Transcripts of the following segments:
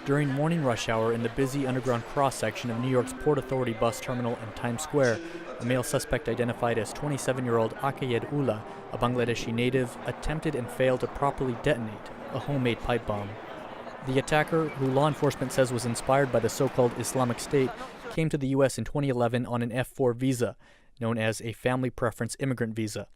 During morning rush hour in the busy underground cross-section of New York's Port Authority bus terminal in Times Square, a male suspect identified as 27-year-old Akayed Ullah, a Bangladeshi native, attempted and failed to properly detonate a homemade pipe bomb. The attacker, who law enforcement says was inspired by the so-called Islamic State, came to the U.S. in 2011 on an F-4 visa, known as a family preference immigrant visa,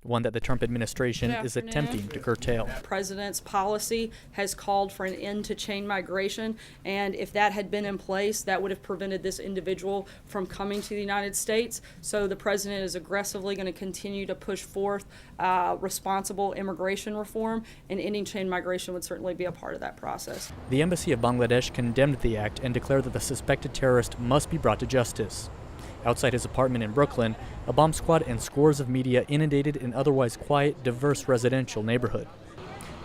one that the Trump administration is attempting to curtail. The president's policy has called for an end to chain migration, and if that had been in place, that would have prevented this individual from coming to the United States. So the president is aggressively going to continue to push forth responsible immigration reform, and ending chain migration would certainly be a part of that process. The Embassy of Bangladesh condemned the act and declared that the suspected terrorist must be brought to justice. Outside his apartment in Brooklyn, a bomb squad and scores of media inundated an otherwise quiet, diverse residential neighborhood.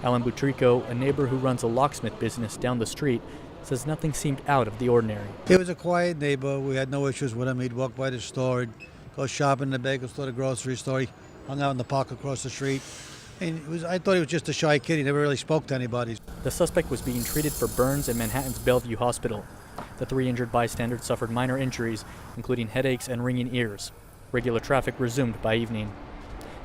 Alan Butrico, a neighbor who runs a locksmith business down the street, says nothing seemed out of the ordinary. He was a quiet neighbor. We had no issues with him. He'd walk by the store, go shopping in the bagel store, the grocery store. He hung out in the park across the street. And I thought he was just a shy kid. He never really spoke to anybody. The suspect was being treated for burns in Manhattan's Bellevue Hospital. The 3 injured bystanders suffered minor injuries, including headaches and ringing ears. Regular traffic resumed by evening.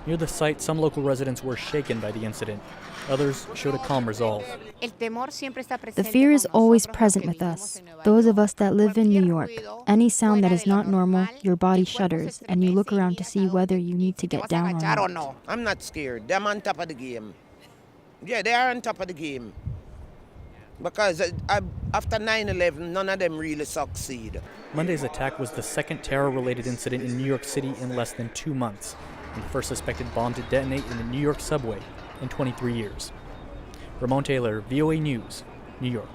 Near the site, some local residents were shaken by the incident. Others showed a calm resolve. The fear is always present with us, those of us that live in New York. Any sound that is not normal, your body shudders, and you look around to see whether you need to get down or not. I don't know. I'm not scared. They're on top of the game. Yeah, they are on top of the game. Because after 9/11, none of them really succeed. Monday's attack was the second terror-related incident in New York City in less than 2 months, and the first suspected bomb to detonate in the New York subway in 23 years. Ramon Taylor, VOA News, New York.